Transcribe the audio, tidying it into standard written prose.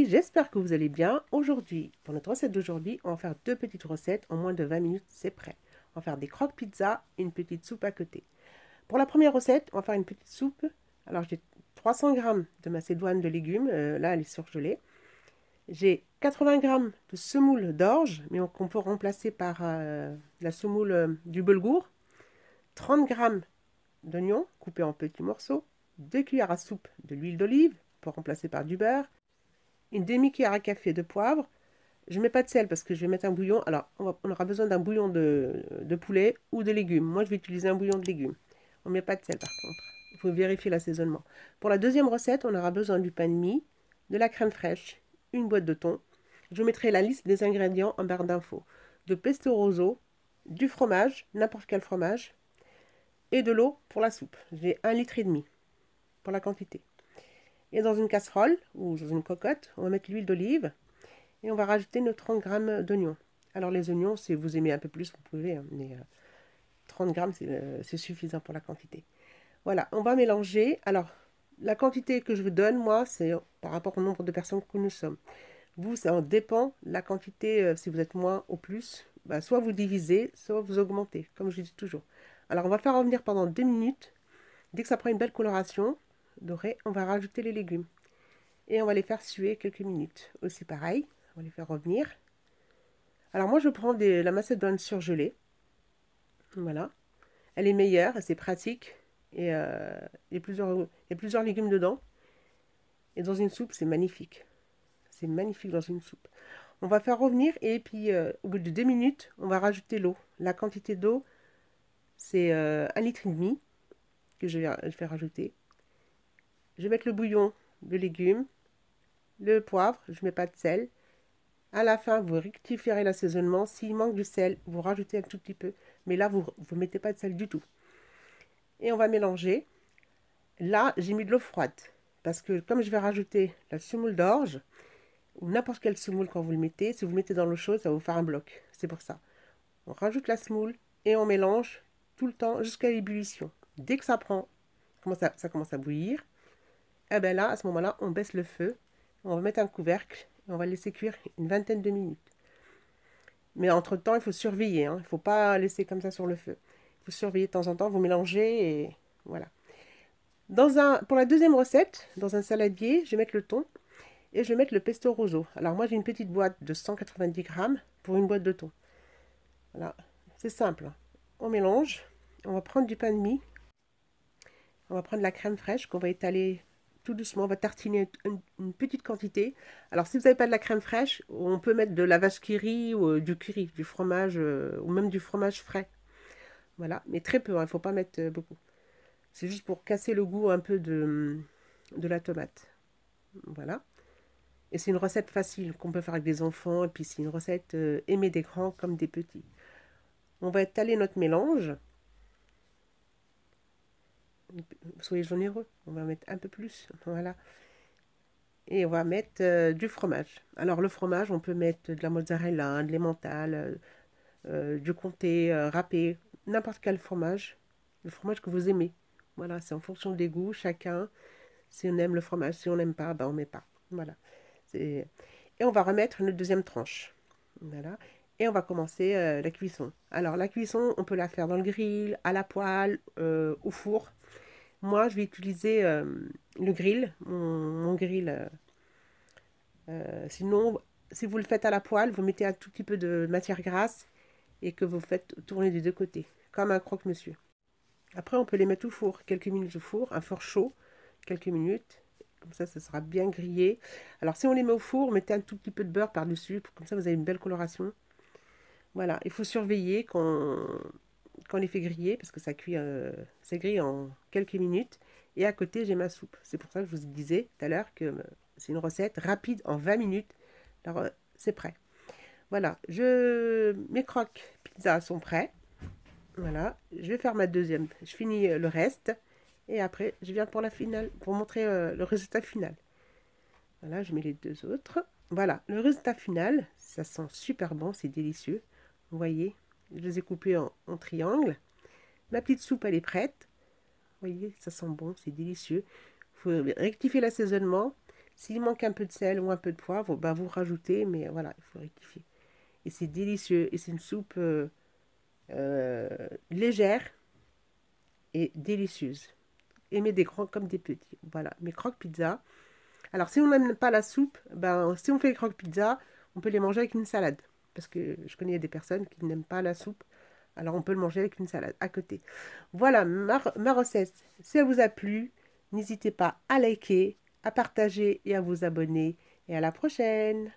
amis, j'espère que vous allez bien. Aujourd'hui, pour notre recette d'aujourd'hui, on va faire deux petites recettes en moins de 20 minutes, c'est prêt. On va faire des croque pizza et une petite soupe à côté. Pour la première recette, on va faire une petite soupe. Alors j'ai 300 g de macédoine de légumes, là elle est surgelée. J'ai 80 g de semoule d'orge, mais qu'on peut remplacer par la semoule du boulgour. 30 g d'oignons coupés en petits morceaux. 2 cuillères à soupe de l'huile d'olive pour remplacer par du beurre. Une demi-cuillère à café de poivre. Je ne mets pas de sel parce que je vais mettre un bouillon. Alors, on aura besoin d'un bouillon de poulet ou de légumes. Moi, je vais utiliser un bouillon de légumes. On ne met pas de sel par contre. Il faut vérifier l'assaisonnement. Pour la deuxième recette, on aura besoin du pain de mie, de la crème fraîche, une boîte de thon. Je vous mettrai la liste des ingrédients en barre d'infos. De pesto rosso, du fromage, n'importe quel fromage, et de l'eau pour la soupe. J'ai 1,5 litre pour la quantité. Et dans une casserole ou dans une cocotte, on va mettre l'huile d'olive et on va rajouter nos 30 g d'oignons. Alors les oignons, si vous aimez un peu plus, vous pouvez, hein, mais 30 g, c'est suffisant pour la quantité. Voilà, on va mélanger. Alors, la quantité que je vous donne, moi, c'est par rapport au nombre de personnes que nous sommes. Vous, ça en dépend. La quantité, si vous êtes moins ou plus, bah, soit vous divisez, soit vous augmentez, comme je dis toujours. Alors, on va faire revenir pendant 2 minutes. Dès que ça prend une belle coloration dorée, on va rajouter les légumes. Et on va les faire suer quelques minutes. Aussi pareil, on va les faire revenir. Alors moi, je prends la macédoine surgelée. Voilà. Elle est meilleure, c'est pratique. Et il y a plusieurs légumes dedans. Et dans une soupe, c'est magnifique. C'est magnifique dans une soupe. On va faire revenir et puis au bout de 2 minutes, on va rajouter l'eau. La quantité d'eau, c'est 1,5 litre que je vais rajouter. Je vais mettre le bouillon de légumes, le poivre, je ne mets pas de sel. À la fin, vous rectifierez l'assaisonnement. S'il manque du sel, vous rajoutez un tout petit peu. Mais là, vous ne mettez pas de sel du tout. Et on va mélanger. Là, j'ai mis de l'eau froide. Parce que comme je vais rajouter la semoule d'orge, ou n'importe quelle semoule quand vous le mettez, si vous le mettez dans l'eau chaude, ça va vous faire un bloc. C'est pour ça. On rajoute la semoule et on mélange tout le temps jusqu'à l'ébullition. Dès que ça commence à bouillir, et bien là, à ce moment-là, on baisse le feu. On va mettre un couvercle et on va laisser cuire une vingtaine de minutes. Mais entre-temps, il faut surveiller. Il ne faut pas laisser comme ça sur le feu. Il faut surveiller de temps en temps, vous mélangez et voilà. Pour la deuxième recette, dans un saladier, je vais mettre le thon et je vais mettre le pesto rosso. Alors moi, j'ai une petite boîte de 190 g pour une boîte de thon. Voilà, c'est simple. On mélange. On va prendre du pain de mie. On va prendre la crème fraîche qu'on va étaler tout doucement. On va tartiner une petite quantité. Alors, si vous n'avez pas de la crème fraîche, on peut mettre de la vache qui rit ou du curry, du fromage ou même du fromage frais. Voilà, mais très peu, il ne faut pas mettre beaucoup. C'est juste pour casser le goût un peu de la tomate. Voilà. Et c'est une recette facile qu'on peut faire avec des enfants. Et puis, c'est une recette aimée des grands comme des petits. On va étaler notre mélange. Soyez généreux, on va mettre un peu plus. Voilà. Et on va mettre du fromage. Alors le fromage, on peut mettre de la mozzarella, de l'emmental, du comté râpé, n'importe quel fromage. Le fromage que vous aimez. Voilà, c'est en fonction des goûts, chacun. Si on aime le fromage, si on n'aime pas, ben on ne met pas. Voilà. Et on va remettre une deuxième tranche. Voilà. Et on va commencer la cuisson. Alors la cuisson, on peut la faire dans le grill, à la poêle, au four. Moi, je vais utiliser le grill, mon grill. Sinon, si vous le faites à la poêle, vous mettez un tout petit peu de matière grasse et que vous faites tourner des deux côtés, comme un croque-monsieur. Après, on peut les mettre au four, quelques minutes au four, un four chaud, quelques minutes. Comme ça sera bien grillé. Alors, si on les met au four, mettez un tout petit peu de beurre par-dessus, comme ça vous avez une belle coloration. Voilà, il faut surveiller quand on les fait griller, parce que ça grille en quelques minutes. Et à côté, j'ai ma soupe. C'est pour ça que je vous disais tout à l'heure que c'est une recette rapide en 20 minutes. Alors, c'est prêt. Voilà, mes croques pizza sont prêts. Voilà, je vais faire ma deuxième. Je finis le reste. Et après, je viens pour la finale, pour montrer le résultat final. Voilà, je mets les deux autres. Voilà, le résultat final, ça sent super bon, c'est délicieux. Vous voyez, je les ai coupés en triangles. Ma petite soupe, elle est prête. Vous voyez, ça sent bon, c'est délicieux. Il faut rectifier l'assaisonnement. S'il manque un peu de sel ou un peu de poivre, bah, vous rajoutez, mais voilà, il faut rectifier. Et c'est délicieux. Et c'est une soupe légère et délicieuse. Aimez des grands comme des petits. Voilà, mes croque pizza. Alors, si on n'aime pas la soupe, ben, si on fait les croque pizza, on peut les manger avec une salade. Parce que je connais des personnes qui n'aiment pas la soupe. Alors, on peut le manger avec une salade à côté. Voilà ma recette. Si elle vous a plu, n'hésitez pas à liker, à partager et à vous abonner. Et à la prochaine!